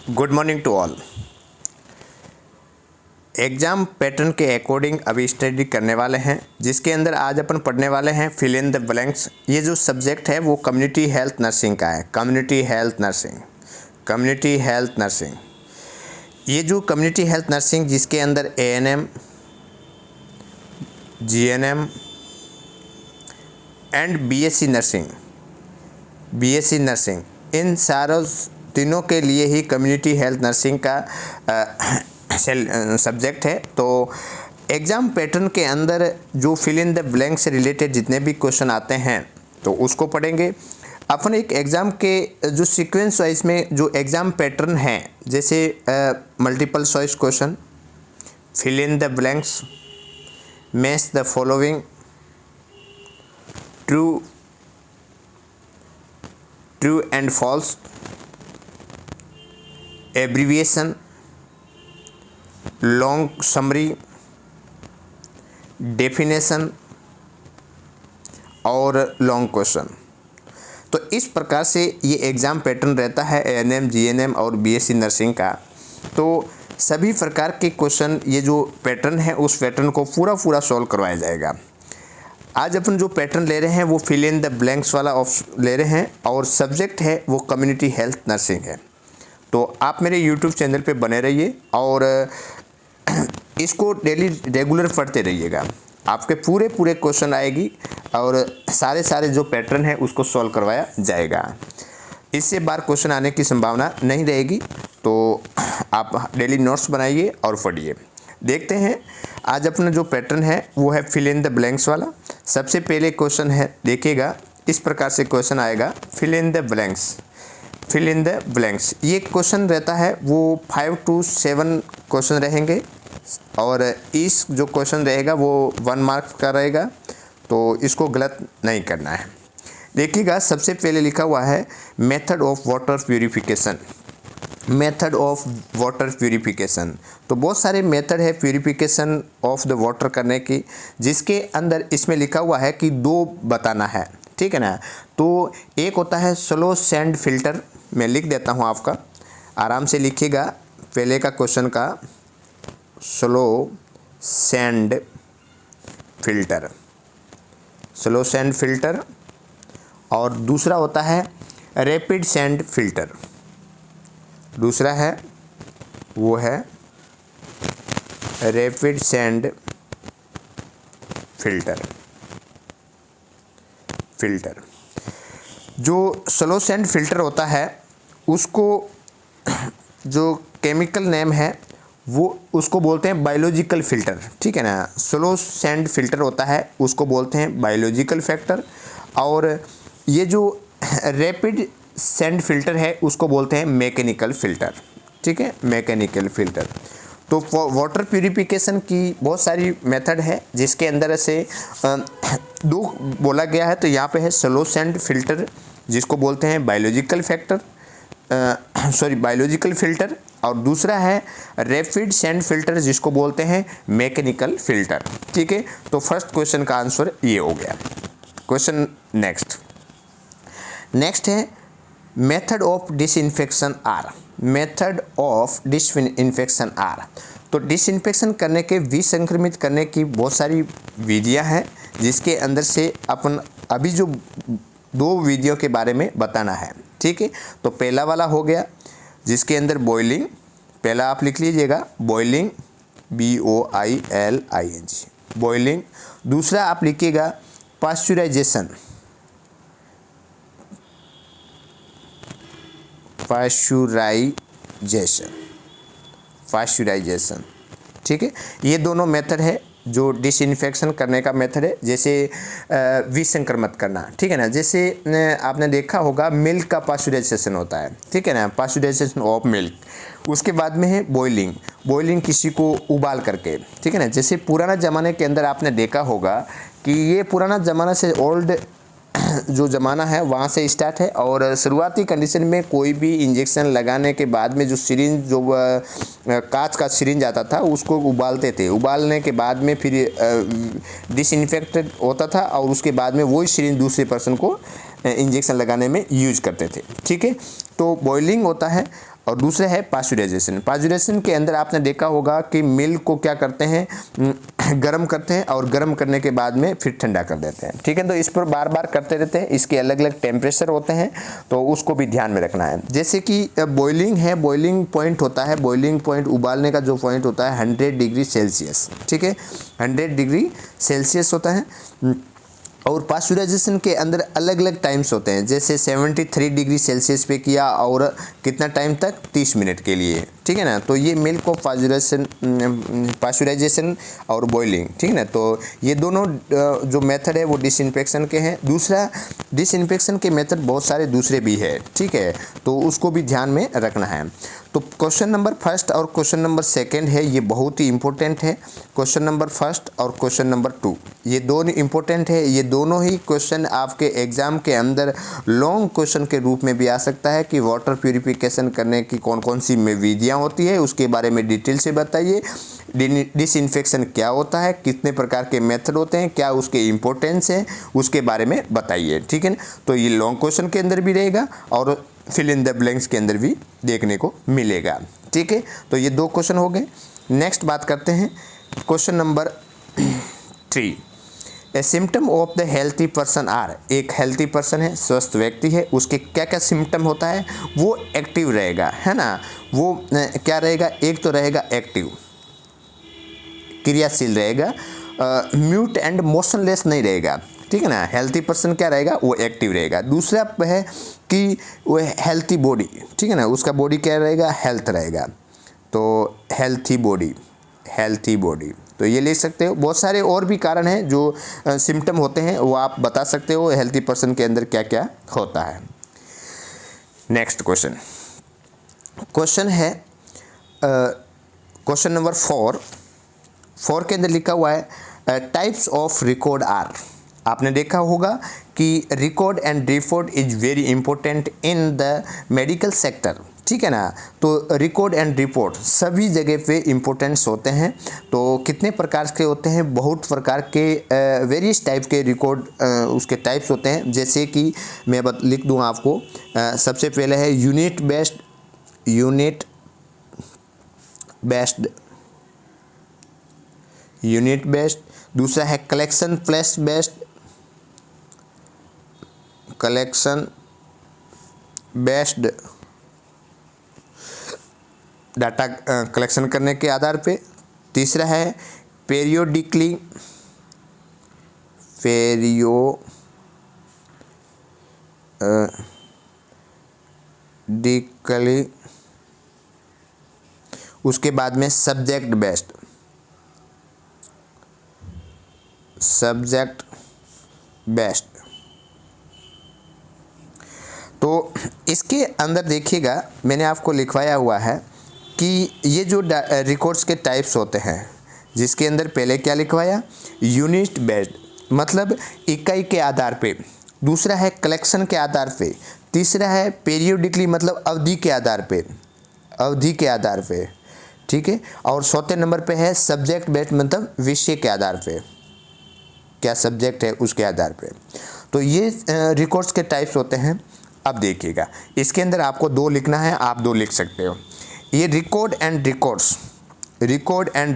Good morning to all. Exam pattern के according अभी study करने वाले हैं, जिसके अंदर आज अपन पढ़ने वाले हैं फिल इन द ब्लैंक्स। ये जो सब्जेक्ट है वो कम्युनिटी हेल्थ नर्सिंग का है। कम्युनिटी हेल्थ नर्सिंग ये जो कम्युनिटी हेल्थ नर्सिंग जिसके अंदर ANM, GNM and BSc nursing इन सारों तीनों के लिए ही कम्युनिटी हेल्थ नर्सिंग का सब्जेक्ट है। तो एग्ज़ाम पैटर्न के अंदर जो फिल इन द ब्लैंक से रिलेटेड जितने भी क्वेश्चन आते हैं तो उसको पढ़ेंगे अपन। एक एग्ज़ाम के जो सीक्वेंस वाइज में जो एग्ज़ाम पैटर्न है, जैसे multiple choice question, fill in the blanks, match the following, true and false, abbreviation, long summary, definition और लॉन्ग क्वेश्चन। तो इस प्रकार से ये एग्ज़ाम पैटर्न रहता है ANM, GNM और BSc नर्सिंग का। तो सभी प्रकार के क्वेश्चन ये जो पैटर्न है उस पैटर्न को पूरा सॉल्व करवाया जाएगा। आज अपन जो पैटर्न ले रहे हैं वो फिल इन द ब्लैंक्स वाला ले रहे हैं और सब्जेक्ट है वो कम्युनिटी हेल्थ नर्सिंग है। तो आप मेरे YouTube चैनल पे बने रहिए और इसको डेली रेगुलर पढ़ते रहिएगा। आपके पूरे क्वेश्चन आएगी और सारे जो पैटर्न है उसको सॉल्व करवाया जाएगा। इससे बार क्वेश्चन आने की संभावना नहीं रहेगी। तो आप डेली नोट्स बनाइए और पढ़िए। देखते हैं आज अपना जो पैटर्न है वो है फिल इन द ब्लैंक्स वाला। सबसे पहले क्वेश्चन है, देखिएगा इस प्रकार से क्वेश्चन आएगा, फिल इन द ब्लैंक्स। ये क्वेश्चन रहता है वो 5 to 7 क्वेश्चन रहेंगे और इस जो क्वेश्चन रहेगा वो 1 मार्क्स का रहेगा। तो इसको गलत नहीं करना है। देखिएगा सबसे पहले लिखा हुआ है मेथड ऑफ वाटर प्यूरिफिकेशन। तो बहुत सारे मेथड है प्यूरिफिकेशन ऑफ द वाटर करने की, जिसके अंदर इसमें लिखा हुआ है कि 2 बताना है, ठीक है ना। तो एक होता है स्लो सैंड फिल्टर, मैं लिख देता हूँ, आपका आराम से लिखिएगा। पहले का क्वेश्चन का स्लो सैंड फिल्टर और दूसरा होता है रैपिड सैंड फिल्टर। दूसरा है वो है रैपिड सैंड फिल्टर। जो स्लो सैंड फिल्टर होता है उसको जो केमिकल नेम है वो उसको बोलते हैं बायोलॉजिकल फ़िल्टर, ठीक है ना। स्लो सैंड फिल्टर होता है उसको बोलते हैं बायोलॉजिकल फैक्टर और ये जो रैपिड सैंड फिल्टर है उसको बोलते हैं मैकेनिकल फ़िल्टर, ठीक है, मैकेनिकल फ़िल्टर। तो वाटर प्यूरिफिकेशन की बहुत सारी मेथड है, जिसके अंदर से 2 बोला गया है। तो यहाँ पे है स्लो सैंड फिल्टर जिसको बोलते हैं बायोलॉजिकल फ़िल्टर और दूसरा है रैपिड सैंड फिल्टर जिसको बोलते हैं मैकेनिकल फ़िल्टर, ठीक है। तो फर्स्ट क्वेश्चन का आंसर ये हो गया। क्वेश्चन नेक्स्ट है मेथड ऑफ डिसइंफेक्शन आर। तो डिसइंफेक्शन करने के, विसंक्रमित करने की बहुत सारी विधियां हैं, जिसके अंदर से अपन अभी जो 2 विधियों के बारे में बताना है, ठीक है। तो पहला वाला हो गया जिसके अंदर बॉइलिंग, पहला आप लिख लीजिएगा बॉइलिंग, BOILING बॉइलिंग। दूसरा आप लिखिएगा पास्चुराइजेशन, ठीक है। ये दोनों मेथड है जो डिसइंफेक्शन करने का मेथड है, जैसे विसंक्रमित करना, ठीक है ना। जैसे आपने देखा होगा मिल्क का पास्चुराइजेशन होता है, ठीक है ना, पास्चुराइजेशन ऑफ मिल्क। उसके बाद में है बॉइलिंग किसी को उबाल करके, ठीक है ना। जैसे पुराना ज़माने के अंदर आपने देखा होगा कि ये पुराना ज़माना से ओल्ड जो ज़माना है वहाँ से स्टार्ट है और शुरुआती कंडीशन में कोई भी इंजेक्शन लगाने के बाद में जो सिरिंज, जो कांच का सिरिंज आता था उसको उबालते थे। उबालने के बाद में फिर डिसइंफेक्टेड होता था और उसके बाद में वही सिरिंज दूसरे पर्सन को इंजेक्शन लगाने में यूज करते थे, ठीक है। तो बॉइलिंग होता है और दूसरा है पास्चुराइजेशन। पास्चुराइजेशन के अंदर आपने देखा होगा कि मिल्क को क्या करते हैं, गर्म करते हैं और गर्म करने के बाद में फिर ठंडा कर देते हैं। ठीक है, तो इस पर बार बार करते रहते हैं, इसके अलग अलग टेम्परेचर होते हैं, तो उसको भी ध्यान में रखना है। जैसे कि बॉइलिंग है, बॉइलिंग पॉइंट होता है, बॉइलिंग पॉइंट उबालने का जो पॉइंट होता है 100 डिग्री सेल्सियस। ठीक है, 100 डिग्री सेल्सियस होता है। और पास्चुराइजेशन के अंदर अलग अलग टाइम्स होते हैं, जैसे 73 डिग्री सेल्सियस पे किया और कितना टाइम तक, 30 मिनट के लिए। ठीक है ना, तो ये मिल्क ऑफ पास्चुराइजेशन और बॉइलिंग। ठीक है ना, तो ये दोनों जो मेथड है वो डिसइंफेक्शन के हैं। दूसरा डिसइंफेक्शन के मेथड बहुत सारे दूसरे भी है। ठीक है, तो उसको भी ध्यान में रखना है। तो क्वेश्चन नंबर फर्स्ट और क्वेश्चन नंबर सेकंड है, ये बहुत ही इंपॉर्टेंट है। क्वेश्चन नंबर फर्स्ट और क्वेश्चन नंबर 2 ये दोनों इंपॉर्टेंट है। ये दोनों ही क्वेश्चन आपके एग्जाम के अंदर लॉन्ग क्वेश्चन के रूप में भी आ सकता है कि वाटर प्यूरिफिकेशन करने की कौन कौन सी विधियाँ होती है, उसके बारे में डिटेल से बताइए। डिसइंफेक्शन क्या होता है, कितने प्रकार के मेथड होते हैं, क्या उसके इंपॉर्टेंस है, उसके बारे में बताइए। ठीक है, तो ये लॉन्ग क्वेश्चन के अंदर भी रहेगा और फिल इन द ब्लैंक्स के अंदर भी देखने को मिलेगा। ठीक है, तो ये 2 क्वेश्चन हो गए। नेक्स्ट बात करते हैं question number 3। A symptom of the healthy person are, एक हेल्थी पर्सन है, स्वस्थ व्यक्ति है, उसके क्या क्या सिम्टम होता है, वो एक्टिव रहेगा, है ना। वो क्या रहेगा, एक तो रहेगा एक्टिव, क्रियाशील रहेगा, म्यूट एंड मोशनलेस नहीं रहेगा। ठीक है ना, हेल्थी पर्सन क्या रहेगा, वो एक्टिव रहेगा। दूसरा है कि वो हेल्थी बॉडी, ठीक है ना, उसका बॉडी क्या रहेगा, हेल्थ रहेगा। तो हेल्थी बॉडी, हेल्थी बॉडी, तो ये ले सकते हो। बहुत सारे और भी कारण हैं जो सिम्टम होते हैं, वो आप बता सकते हो हेल्थी पर्सन के अंदर क्या क्या होता है। नेक्स्ट क्वेश्चन, क्वेश्चन है क्वेश्चन नंबर 4 के अंदर लिखा हुआ है टाइप्स ऑफ रिकॉर्ड आर। आपने देखा होगा कि record and report is very important in the medical sector. ठीक है ना, तो रिकॉर्ड एंड रिपोर्ट सभी जगह पे इम्पोर्टेंस होते हैं। तो कितने प्रकार के होते हैं, बहुत प्रकार के वेरियस टाइप के रिकॉर्ड उसके टाइप्स होते हैं। जैसे कि मैं लिख दूँ आपको, सबसे पहले है यूनिट बेस्ड, दूसरा है कलेक्शन बेस्ड डाटा कलेक्शन करने के आधार पे। तीसरा है पेरियोडिकली उसके बाद में सब्जेक्ट बेस्ड। तो इसके अंदर देखिएगा, मैंने आपको लिखवाया हुआ है कि ये जो रिकॉर्ड्स के टाइप्स होते हैं, जिसके अंदर पहले क्या लिखवाया, यूनिट बेस्ड मतलब इकाई के आधार पे, दूसरा है कलेक्शन के आधार पे, तीसरा है पीरियोडिकली मतलब अवधि के आधार पे, ठीक है, और चौथे नंबर पे है सब्जेक्ट बेस्ड मतलब विषय के आधार पे, क्या सब्जेक्ट है उसके आधार पे। तो ये रिकॉर्ड्स के टाइप्स होते हैं। अब देखिएगा, इसके अंदर आपको 2 लिखना है, आप 2 लिख सकते हो। ये रिकॉर्ड एंड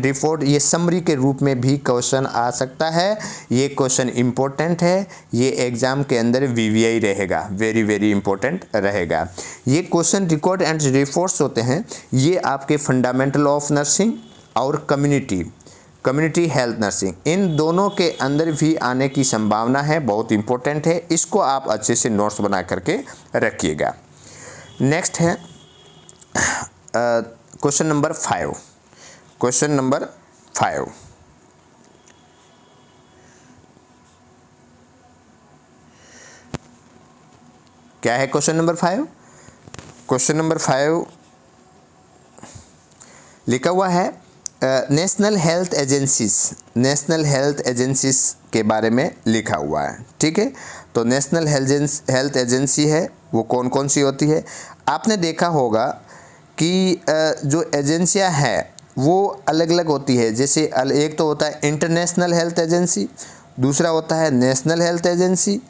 रिपोर्ट ये समरी के रूप में भी क्वेश्चन आ सकता है। ये क्वेश्चन इंपॉर्टेंट है, ये एग्जाम के अंदर वीवीआई रहेगा, वेरी वेरी इंपॉर्टेंट रहेगा। ये क्वेश्चन रिकॉर्ड एंड रिपोर्ट्स होते हैं, ये आपके फंडामेंटल ऑफ नर्सिंग और कम्युनिटी हेल्थ नर्सिंग, इन दोनों के अंदर भी आने की संभावना है, बहुत इंपॉर्टेंट है। इसको आप अच्छे से नोट्स बना करके रखिएगा। नेक्स्ट है क्वेश्चन नंबर 5। क्या है क्वेश्चन नंबर 5? क्वेश्चन नंबर 5 लिखा हुआ है नेशनल हेल्थ एजेंसीज के बारे में लिखा हुआ है। ठीक है, तो नेशनल हेल्थ एजेंसी है वो कौन कौन सी होती है। आपने देखा होगा कि जो एजेंसियां हैं वो अलग अलग होती है। जैसे एक तो होता है इंटरनेशनल हेल्थ एजेंसी, दूसरा होता है नेशनल हेल्थ एजेंसी,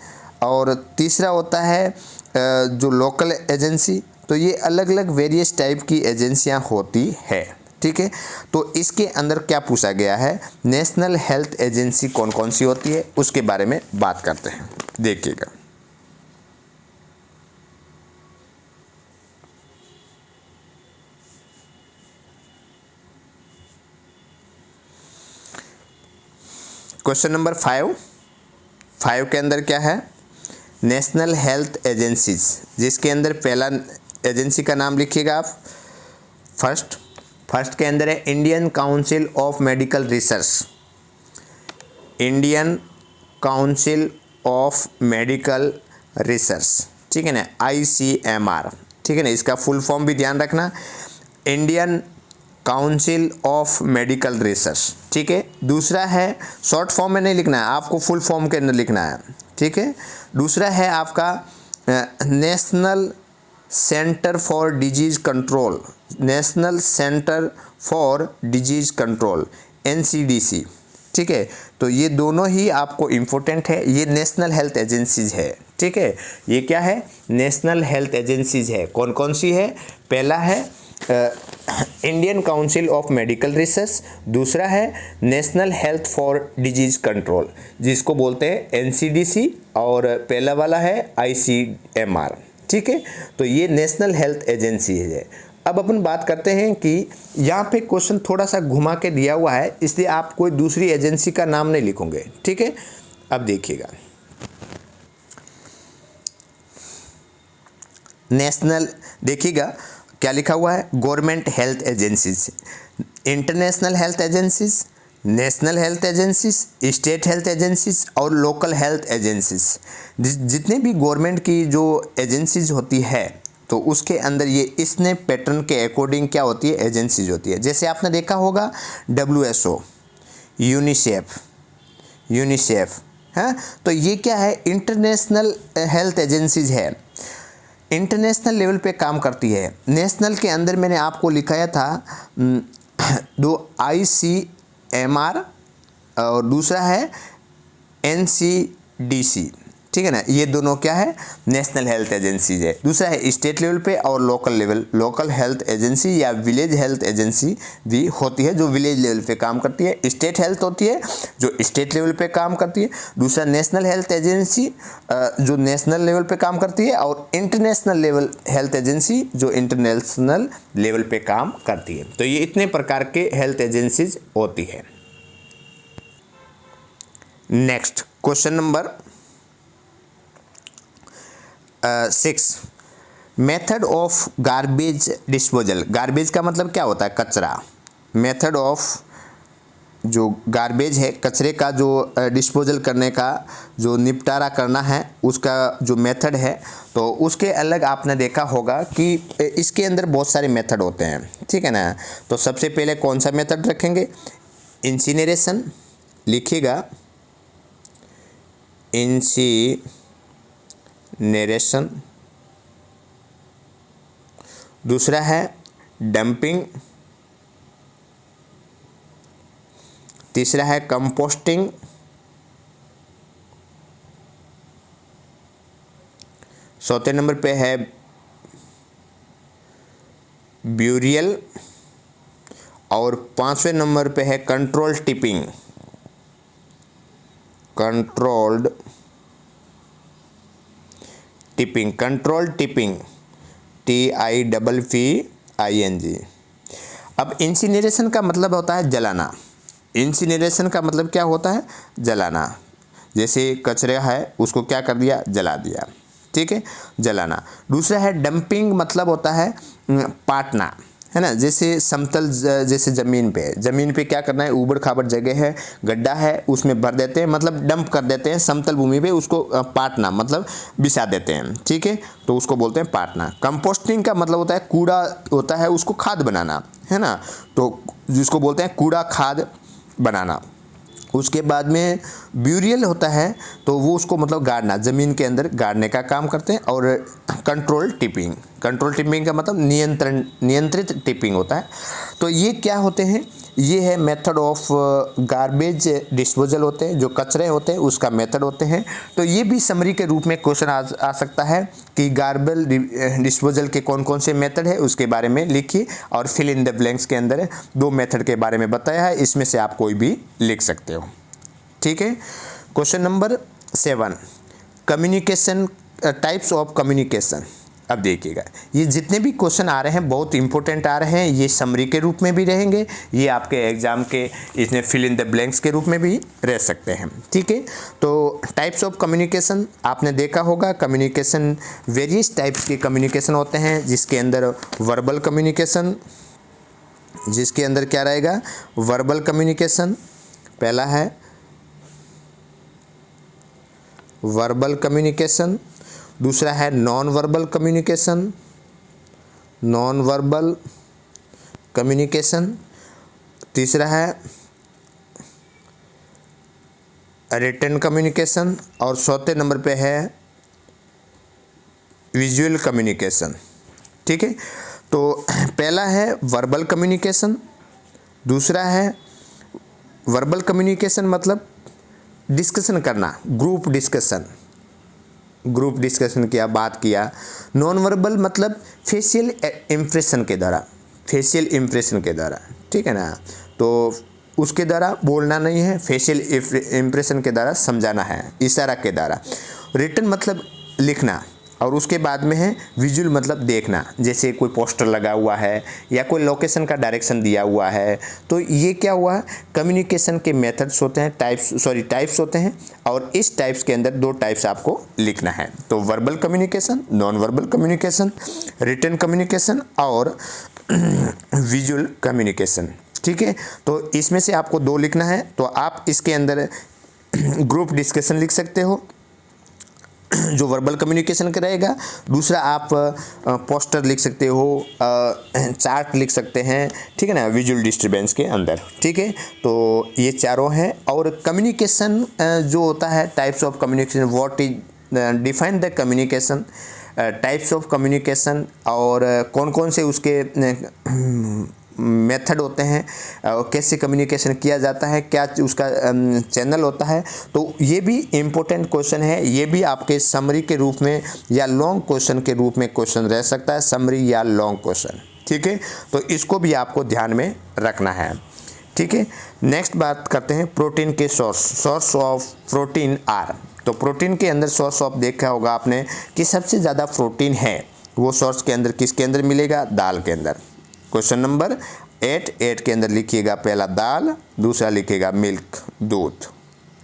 और तीसरा होता है जो लोकल एजेंसी। तो ये अलग अलग वेरियस टाइप की एजेंसियां होती है, ठीक है। तो इसके अंदर क्या पूछा गया है, नेशनल हेल्थ एजेंसी कौन कौन सी होती है उसके बारे में बात करते हैं, देखिएगा। क्वेश्चन नंबर 5 के अंदर क्या है, नेशनल हेल्थ एजेंसीज, जिसके अंदर पहला एजेंसी का नाम लिखिएगा आप। फर्स्ट के अंदर है Indian council of medical research, Indian council of medical research, ठीक है ना, ICMR, ठीक है ना। इसका फुल फॉर्म भी ध्यान रखना, Indian council of medical research, ठीक है। दूसरा है, शॉर्ट फॉर्म में नहीं लिखना है आपको, फुल फॉर्म के अंदर लिखना है, ठीक है। दूसरा है आपका national centre for disease control, national centre for disease control, NCDC, ठीक है। तो ये दोनों ही आपको इम्पोर्टेंट है, ये नेशनल हेल्थ एजेंसीज है, ठीक है। ये क्या है, नेशनल हेल्थ एजेंसीज है। कौन कौन सी है, पहला है Indian council of medical research, दूसरा है national health for disease control जिसको बोलते हैं NCDC, और पहला वाला है ICMR, ठीक है। तो ये नेशनल हेल्थ एजेंसी है। अब अपन बात करते हैं कि यहाँ पे क्वेश्चन थोड़ा सा घुमा के दिया हुआ है, इसलिए आप कोई दूसरी एजेंसी का नाम नहीं लिखोगे, ठीक है। अब देखिएगा, नेशनल, देखिएगा क्या लिखा हुआ है, government health agencies, international health agencies, national health agencies, state health agencies और लोकल हेल्थ एजेंसीज। जितने भी गवर्नमेंट की जो एजेंसीज होती है तो उसके अंदर ये इसने पैटर्न के अकॉर्डिंग क्या होती है, एजेंसीज होती है। जैसे आपने देखा होगा WHO, यूनिसेफ है, तो ये क्या है, इंटरनेशनल हेल्थ एजेंसीज है, इंटरनेशनल लेवल पे काम करती है। नेशनल के अंदर मैंने आपको लिखाया था दो, ICMR और दूसरा है NCDC, ठीक है ना। ये दोनों क्या है, नेशनल हेल्थ एजेंसीज है। दूसरा है स्टेट लेवल पे और local level, local health agency या विलेज हेल्थ एजेंसी भी होती है जो विलेज लेवल पे काम करती है। स्टेट हेल्थ होती है जो स्टेट लेवल पे काम करती है। दूसरा नेशनल हेल्थ एजेंसी जो नेशनल लेवल पे काम करती है, और इंटरनेशनल लेवल हेल्थ एजेंसी जो इंटरनेशनल लेवल पे काम करती है। तो ये इतने प्रकार के हेल्थ एजेंसीज होती है। Next question number 6, method of garbage disposal. Garbage का मतलब क्या होता है, कचरा। मेथड ऑफ जो गार्बेज है, कचरे का जो डिस्पोजल करने का, जो निपटारा करना है, उसका जो मेथड है, तो उसके अलग आपने देखा होगा कि इसके अंदर बहुत सारे मेथड होते हैं, ठीक है ना। तो सबसे पहले कौन सा मेथड रखेंगे, इंसिनरेशन, लिखिएगा इंसिनरेशन। दूसरा है डंपिंग, तीसरा है कंपोस्टिंग, चौथे नंबर पे है ब्यूरियल, और पांचवें नंबर पे है control tipping, controlled tipping, control tipping, TIPPING। अब इंसिनरेशन का मतलब होता है जलाना। इंसिनरेशन का मतलब क्या होता है, जलाना। जैसे कचरा है उसको क्या कर दिया, जला दिया, ठीक है, जलाना। दूसरा है डंपिंग, मतलब होता है पाटना, है ना। जैसे समतल, जैसे ज़मीन पे क्या करना है, ऊबड़ खाबड़ जगह है, गड्ढा है, उसमें भर देते हैं, मतलब डंप कर देते हैं समतल भूमि पे, उसको पाटना मतलब बिछा देते हैं, ठीक है, तो उसको बोलते हैं पाटना। कंपोस्टिंग का मतलब होता है कूड़ा होता है उसको खाद बनाना, है ना, तो जिसको बोलते हैं कूड़ा खाद बनाना। उसके बाद में ब्यूरियल होता है, तो वो उसको मतलब गाड़ना, ज़मीन के अंदर गाड़ने का काम करते हैं। और कंट्रोल टिपिंग का मतलब नियंत्रित टिपिंग होता है। तो ये क्या होते हैं, ये है मेथड ऑफ गार्बेज डिस्पोजल होते हैं, जो कचरे होते हैं उसका मेथड होते हैं। तो ये भी समरी के रूप में क्वेश्चन आ सकता है कि गार्बेज डिस्पोजल के कौन कौन से मेथड है उसके बारे में लिखिए, और फिल इन द ब्लैंक्स के अंदर 2 मेथड के बारे में बताया है, इसमें से आप कोई भी लिख सकते हो। ठीक है। Question number 7, communication, types of communication. अब देखिएगा, ये जितने भी क्वेश्चन आ रहे हैं बहुत इंपॉर्टेंट आ रहे हैं, ये समरी के रूप में भी रहेंगे, ये आपके एग्जाम के इसमें फिल इन द ब्लैंक्स के रूप में भी रह सकते हैं। ठीक है। तो टाइप्स ऑफ कम्युनिकेशन आपने देखा होगा, कम्युनिकेशन वेरियस टाइप्स के कम्युनिकेशन होते हैं, जिसके अंदर वर्बल कम्युनिकेशन, जिसके अंदर क्या रहेगा, वर्बल कम्युनिकेशन पहला है, वर्बल कम्युनिकेशन, दूसरा है non verbal communication, non verbal communication, तीसरा है रिटन कम्युनिकेशन, और चौथे नंबर पे है विजुअल कम्युनिकेशन। ठीक है। तो पहला है वर्बल कम्युनिकेशन, दूसरा है वर्बल कम्युनिकेशन मतलब डिस्कशन करना, ग्रुप डिस्कशन किया, बात किया। नॉन वर्बल मतलब फेशियल इम्प्रेशन के द्वारा, ठीक है ना, तो उसके द्वारा बोलना नहीं है, फेशियल इम्प्रेशन के द्वारा समझाना है, इशारा के द्वारा। रिटन मतलब लिखना, और उसके बाद में है विजुअल मतलब देखना, जैसे कोई पोस्टर लगा हुआ है या कोई लोकेशन का डायरेक्शन दिया हुआ है। तो ये क्या हुआ, कम्युनिकेशन के मेथड्स होते हैं, टाइप्स होते हैं, और इस टाइप्स के अंदर 2 टाइप्स आपको लिखना है। तो verbal communication, non verbal communication, written communication और विजुअल कम्युनिकेशन। ठीक है। तो इसमें से आपको 2 लिखना है, तो आप इसके अंदर ग्रुप डिस्कशन लिख सकते हो, जो वर्बल कम्युनिकेशन का रहेगा। दूसरा आप पोस्टर लिख सकते हो, चार्ट लिख सकते हैं, ठीक है ना, विजुअल डिस्टर्बेंस के अंदर। ठीक है। तो ये चारों हैं। और कम्युनिकेशन जो होता है, types of communication, what is define the communication, types of communication, और कौन कौन से उसके मेथड होते हैं, कैसे कम्युनिकेशन किया जाता है, क्या उसका चैनल होता है। तो ये भी इम्पोर्टेंट क्वेश्चन है, ये भी आपके समरी के रूप में या लॉन्ग क्वेश्चन के रूप में क्वेश्चन रह सकता है, समरी या लॉन्ग क्वेश्चन। ठीक है। तो इसको भी आपको ध्यान में रखना है। ठीक है। नेक्स्ट बात करते हैं प्रोटीन के सोर्स ऑफ प्रोटीन आर। तो प्रोटीन के अंदर सोर्स ऑफ देखा होगा आपने कि सबसे ज़्यादा प्रोटीन है वो सोर्स के अंदर किसके अंदर मिलेगा, दाल के अंदर। क्वेश्चन नंबर 8 के अंदर लिखिएगा, पहला दाल, दूसरा लिखिएगा मिल्क, दूध,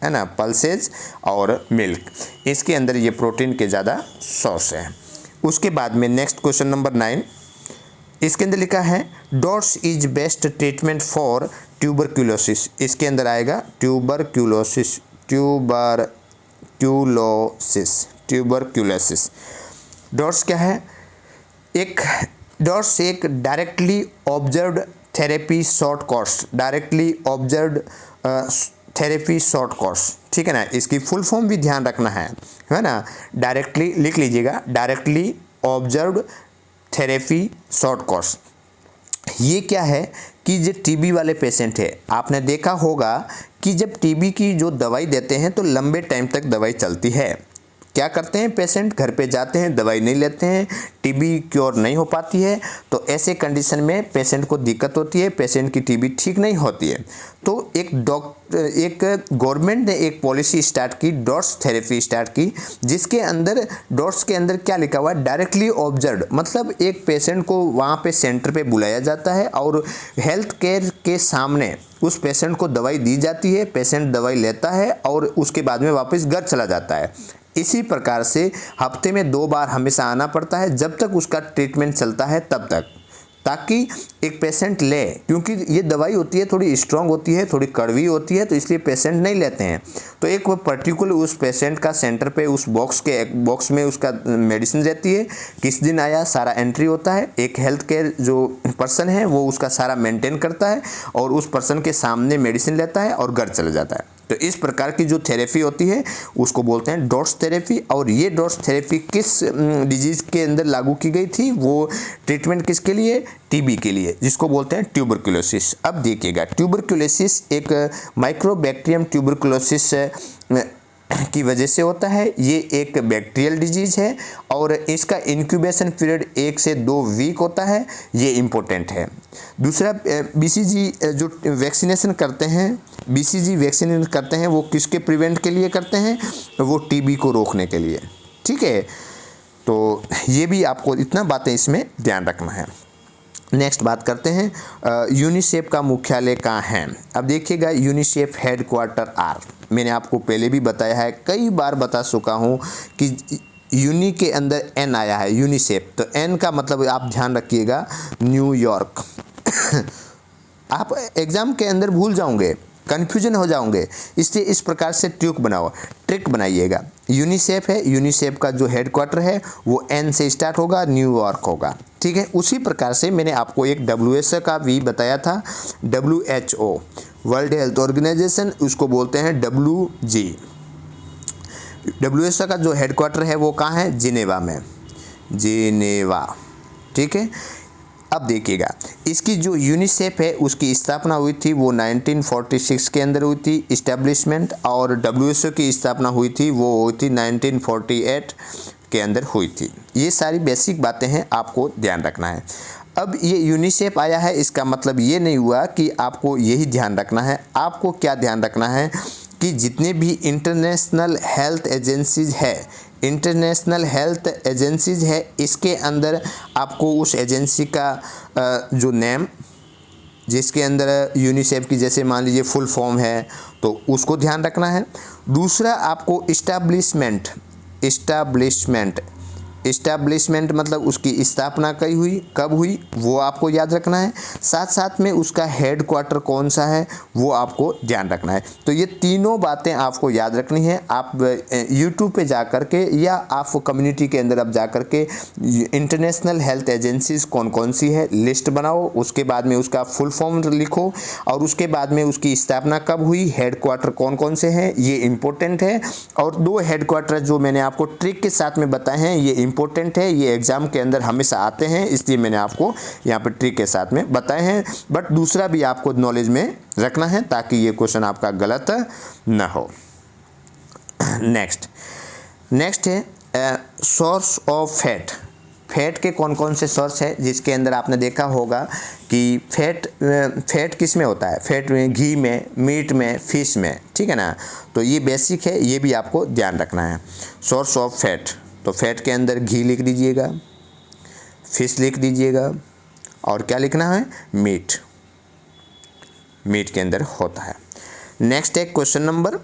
है ना, पल्सेज और मिल्क, इसके अंदर ये प्रोटीन के ज़्यादा सोर्स है। उसके बाद में नेक्स्ट क्वेश्चन नंबर 9, इसके अंदर लिखा है dots is best treatment for tuberculosis. इसके अंदर आएगा ट्यूबरक्यूलोसिस। डॉट्स क्या है, डॉट्स एक directly observed therapy short course, ठीक है ना। इसकी फुल फॉर्म भी ध्यान रखना है ना। डायरेक्टली लिख लीजिएगा, directly observed therapy short course. ये क्या है कि जो टीबी वाले पेशेंट है, आपने देखा होगा कि जब टीबी की जो दवाई देते हैं तो लंबे टाइम तक दवाई चलती है। क्या करते हैं, पेशेंट घर पे जाते हैं, दवाई नहीं लेते हैं, टीबी क्योर नहीं हो पाती है। तो ऐसे कंडीशन में पेशेंट को दिक्कत होती है, पेशेंट की टीबी ठीक नहीं होती है। तो एक गवर्नमेंट ने एक पॉलिसी स्टार्ट की, डॉट्स थेरेपी स्टार्ट की, जिसके अंदर डॉट्स के अंदर क्या लिखा हुआ है, डायरेक्टली ऑब्जर्व्ड, मतलब एक पेशेंट को वहाँ पे सेंटर पे बुलाया जाता है और हेल्थ केयर के सामने उस पेशेंट को दवाई दी जाती है, पेशेंट दवाई लेता है और उसके बाद में वापस घर चला जाता है। इसी प्रकार से हफ्ते में 2 बार हमेशा आना पड़ता है, जब तक उसका ट्रीटमेंट चलता है तब तक, ताकि एक पेशेंट ले, क्योंकि ये दवाई होती है थोड़ी स्ट्रांग होती है, थोड़ी कड़वी होती है, तो इसलिए पेशेंट नहीं लेते हैं। तो एक वो पर्टिकुलर उस पेशेंट का सेंटर पे उस बॉक्स में उसका मेडिसिन रहती है, किस दिन आया सारा एंट्री होता है, एक हेल्थ केयर जो पर्सन है वो उसका सारा मेंटेन करता है और उस पर्सन के सामने मेडिसिन लेता है और घर चला जाता है। तो इस प्रकार की जो थेरेपी होती है उसको बोलते हैं डॉट्स थेरेपी। और ये डॉट्स थेरेपी किस डिजीज़ के अंदर लागू की गई थी, वो ट्रीटमेंट किसके लिए, टीबी के लिए, जिसको बोलते हैं ट्यूबरकुलोसिस। अब देखिएगा, ट्यूबरकुलोसिस एक माइक्रोबैक्टीरियम ट्यूबरकुलोसिस की वजह से होता है। ये एक बैक्टीरियल डिजीज़ है और इसका इंक्यूबेशन पीरियड 1 से 2 वीक होता है, ये इम्पोर्टेंट है। दूसरा, बीसीजी जो वैक्सीनेशन करते हैं, बीसीजी वैक्सीनेशन करते हैं वो किसके प्रिवेंट के लिए करते हैं, वो टीबी को रोकने के लिए। ठीक है, तो ये भी आपको इतना बातें इसमें ध्यान रखना है। नेक्स्ट बात करते हैं यूनिसेफ का मुख्यालय कहाँ है। अब देखिएगा, यूनिसेफ हेडक्वार्टर आर, मैंने आपको पहले भी बताया है, कई बार बता चुका हूँ कि यूनि के अंदर एन आया है, यूनिसेफ, तो एन का मतलब आप ध्यान रखिएगा न्यूयॉर्क। आप एग्ज़ाम के अंदर भूल जाओगे, कन्फ्यूजन हो जाओगे, इसलिए इस प्रकार से ट्रिक बनाइएगा। यूनिसेफ है, यूनिसेफ का जो हेडक्वार्टर है वो एन से स्टार्ट होगा, न्यूयॉर्क होगा। ठीक है, उसी प्रकार से मैंने आपको एक WHO का भी बताया था, WHO वर्ल्ड हेल्थ ऑर्गेनाइजेशन, उसको बोलते हैं WG। WHO का जो हेडक्वार्टर है वो कहाँ है, जिनेवा में, जिनेवा। ठीक है, अब देखिएगा, इसकी जो यूनिसेफ है उसकी स्थापना हुई थी वो 1946 के अंदर हुई थी इस्टेब्लिशमेंट, और WHO की स्थापना हुई थी वो हुई थी 1948 के अंदर हुई थी। ये सारी बेसिक बातें हैं, आपको ध्यान रखना है। अब ये यूनिसेफ आया है, इसका मतलब ये नहीं हुआ कि आपको यही ध्यान रखना है। आपको क्या ध्यान रखना है कि जितने भी इंटरनेशनल हेल्थ एजेंसीज है, इंटरनेशनल हेल्थ एजेंसीज है, इसके अंदर आपको उस एजेंसी का जो नेम, जिसके अंदर यूनिसेफ की जैसे मान लीजिए फुल फॉर्म है, तो उसको ध्यान रखना है। दूसरा, आपको इस्टेब्लिशमेंट मतलब उसकी स्थापना कब हुई वो आपको याद रखना है। साथ साथ में उसका हेडक्वार्टर कौन सा है वो आपको ध्यान रखना है। तो ये तीनों बातें आपको याद रखनी है। आप यूट्यूब पे जा कर के या आप कम्युनिटी के अंदर आप जा कर के इंटरनेशनल हेल्थ एजेंसीज कौन कौन सी है लिस्ट बनाओ, उसके बाद में उसका फुल फॉर्म लिखो, और उसके बाद में उसकी स्थापना कब हुई, हेडक्वार्टर कौन कौन से हैं, ये इंपॉर्टेंट है। और 2 हेडक्वार्टर जो मैंने आपको ट्रिक के साथ में बताए हैं ये इंपॉर्टेंट है, ये एग्जाम के अंदर हमेशा आते हैं, इसलिए मैंने आपको यहाँ पर ट्रिक के साथ में बताए हैं। बट दूसरा भी आपको नॉलेज में रखना है ताकि ये क्वेश्चन आपका गलत ना हो। नेक्स्ट है सोर्स ऑफ फैट के कौन कौन से सोर्स है, जिसके अंदर आपने देखा होगा कि फैट किस में होता है, फैट में घी में, मीट में, फिश में। ठीक है ना, तो ये बेसिक है, ये भी आपको ध्यान रखना है। सोर्स ऑफ फैट, तो फैट के अंदर घी लिख दीजिएगा, फिश लिख दीजिएगा, और क्या लिखना है, मीट के अंदर होता है। नेक्स्ट है question number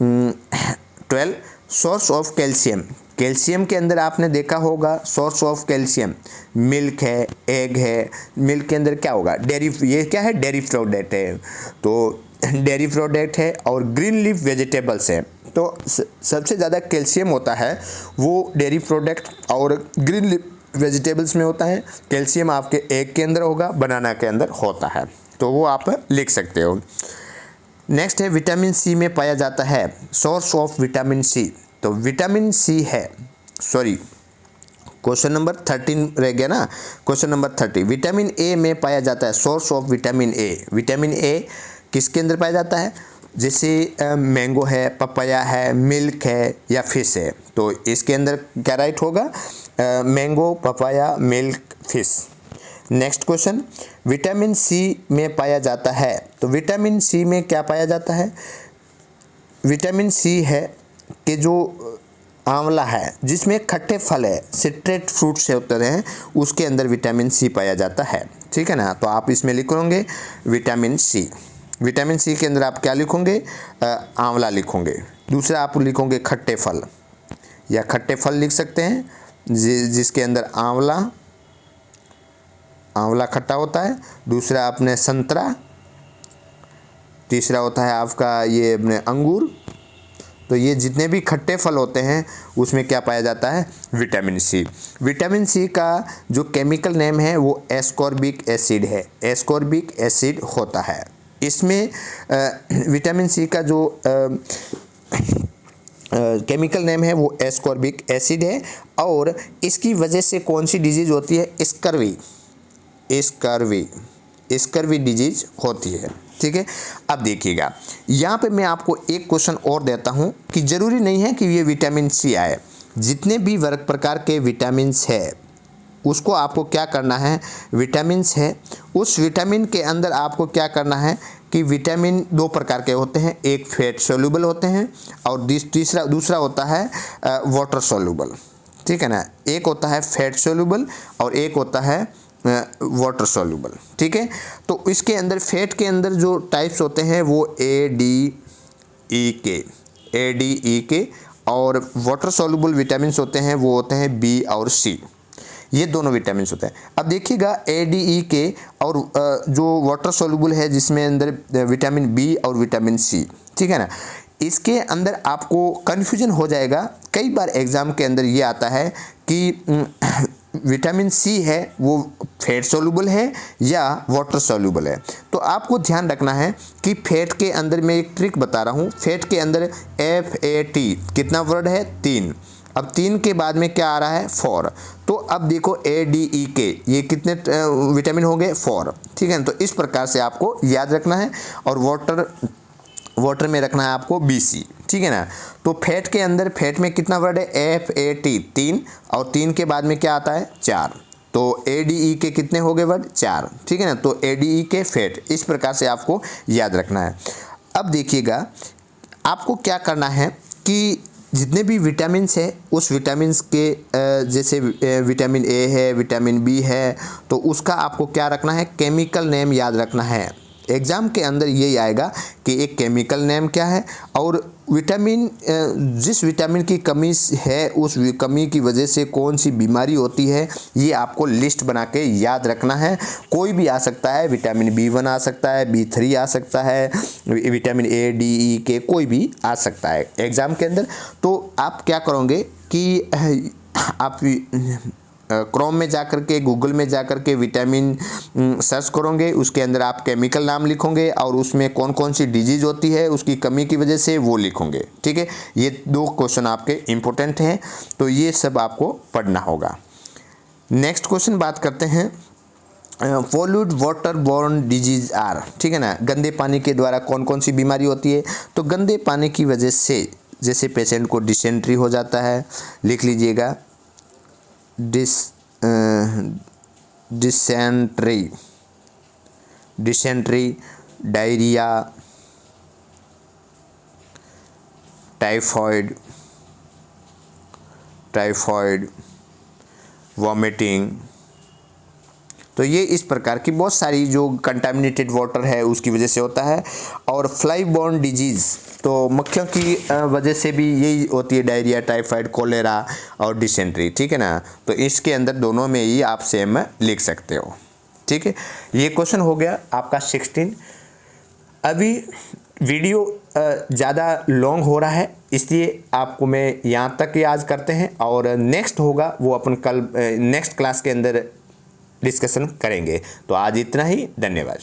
12, source of calcium के अंदर आपने देखा होगा सोर्स ऑफ कैल्शियम मिल्क है, एग है। मिल्क के अंदर क्या होगा, ये क्या है, डेयरी प्रोडक्ट है, तो डेयरी प्रोडक्ट है, और ग्रीन लीफ वेजिटेबल्स है। तो सबसे ज़्यादा कैल्शियम होता है वो डेयरी प्रोडक्ट और ग्रीन लीफ वेजिटेबल्स में होता है। कैल्शियम आपके एग के अंदर होगा, बनाना के अंदर होता है, तो वो आप लिख सकते हो। नेक्स्ट है विटामिन सी में पाया जाता है, सोर्स ऑफ विटामिन सी, तो विटामिन सी है, सॉरी क्वेश्चन नंबर 13 रह गया ना, क्वेश्चन नंबर 30, विटामिन ए में पाया जाता है, source of vitamin A. Vitamin A किसके अंदर पाया जाता है, जैसे मैंगो है, पपाया है, मिल्क है या फिश है, तो इसके अंदर क्या राइट होगा, mango, papaya, milk, fish. Next question, vitamin C में पाया जाता है, तो विटामिन सी में क्या पाया जाता है, विटामिन सी है कि जो आंवला है जिसमें खट्टे फल है, सिट्रेट फ्रूट से होते हैं, उसके अंदर विटामिन सी पाया जाता है। ठीक है ना, तो आप इसमें लिखोगे विटामिन सी। विटामिन सी के अंदर आप क्या लिखोगे, आंवला लिखोगे। दूसरा आप लिखोगे खट्टे फल, या खट्टे फल लिख सकते हैं जिसके अंदर आंवला खट्टा होता है। दूसरा आपने संतरा, तीसरा होता है आपका ये अपने अंगूर। तो ये जितने भी खट्टे फल होते हैं उसमें क्या पाया जाता है, विटामिन सी। विटामिन सी का जो केमिकल नेम है वो एस्कॉर्बिक एसिड है, एस्कॉर्बिक एसिड होता है। इसमें विटामिन सी का जो केमिकल नेम है वो एस्कॉर्बिक एसिड है, और इसकी वजह से कौन सी डिजीज़ होती है, स्कर्वी डिजीज होती है। ठीक है, अब देखिएगा यहाँ पे मैं आपको एक क्वेश्चन और देता हूँ कि ज़रूरी नहीं है कि ये विटामिन सी आए, जितने भी वर्ग प्रकार के विटामिन्स है उसको आपको क्या करना है, विटामिन्स है उस विटामिन के अंदर आपको क्या करना है कि विटामिन दो प्रकार के होते हैं, एक फैट सोल्यूबल होते हैं और दूसरा होता है वाटर सोल्यूबल। ठीक है ना, एक होता है फैट सोल्यूबल और एक होता है वाटर सोल्यूबल। ठीक है, तो इसके अंदर फैट के अंदर जो टाइप्स होते हैं वो ए डी ई के, और वाटर सोल्यूबल विटामिन होते हैं वो होते हैं बी और सी, ये दोनों विटामिन होते हैं। अब देखिएगा ए डी ई के और जो वाटर सोल्यूबल है जिसमें अंदर विटामिन बी और विटामिन सी, ठीक है ना, इसके अंदर आपको कन्फ्यूजन हो जाएगा। कई बार एग्ज़ाम के अंदर ये आता है कि विटामिन सी है वो फैट सोल्यूबल है या वाटर सोल्यूबल है। तो आपको ध्यान रखना है कि फैट के अंदर मैं एक ट्रिक बता रहा हूँ, फैट के अंदर FAT कितना वर्ड है, 3। अब 3 के बाद में क्या आ रहा है, 4। तो अब देखो ADEK ये कितने विटामिन हो गए, 4। ठीक है ना, तो इस प्रकार से आपको याद रखना है। और वाटर में रखना है आपको BC। ठीक है ना, तो फैट के अंदर फैट में कितना वर्ड है, FAT 3, और 3 के बाद में क्या आता है, 4। तो ADEK कितने हो गए वर्ड, 4। ठीक है ना, तो ADEK फैट, इस प्रकार से आपको याद रखना है। अब देखिएगा आपको क्या करना है कि जितने भी विटामिन्स है उस विटामिन्स के जैसे विटामिन A है, विटामिन B है, तो उसका आपको क्या रखना है, केमिकल नेम याद रखना है। एग्ज़ाम के अंदर यही आएगा कि एक केमिकल नेम क्या है, और विटामिन जिस विटामिन की कमी है उस कमी की वजह से कौन सी बीमारी होती है, ये आपको लिस्ट बना के याद रखना है। कोई भी आ सकता है, विटामिन B1 आ सकता है, B3 आ सकता है, vitamin A, D, E, K कोई भी आ सकता है एग्ज़ाम के अंदर। तो आप क्या करोगे कि आप क्रोम में जाकर के, गूगल में जाकर के विटामिन सर्च करोगे, उसके अंदर आप केमिकल नाम लिखोगे और उसमें कौन कौन सी डिजीज़ होती है उसकी कमी की वजह से वो लिखोगे। ठीक है, ये 2 क्वेश्चन आपके इम्पोर्टेंट हैं, तो ये सब आपको पढ़ना होगा। नेक्स्ट क्वेश्चन बात करते हैं, pollute water borne disease are. ठीक है ना, गंदे पानी के द्वारा कौन कौन सी बीमारी होती है, तो गंदे पानी की वजह से जैसे पेशेंट को डिसेंट्री हो जाता है, लिख लीजिएगा डिसेंट्री, डायरिया, टाइफॉइड, वॉमिटिंग। तो ये इस प्रकार की बहुत सारी जो कंटामिनेटेड वाटर है उसकी वजह से होता है। और फ्लाई बॉर्न डिजीज़, तो मक्खियों की वजह से भी यही होती है, डायरिया, टाइफाइड, कोलेरा और डिसेंट्री। ठीक है ना, तो इसके अंदर दोनों में ही आप सेम लिख सकते हो। ठीक है, ये क्वेश्चन हो गया आपका 16। अभी वीडियो ज़्यादा लॉन्ग हो रहा है, इसलिए आपको मैं यहाँ तक याद करते हैं, और नेक्स्ट होगा वो अपन कल नेक्स्ट क्लास के अंदर डिस्कशन करेंगे। तो आज इतना ही, धन्यवाद।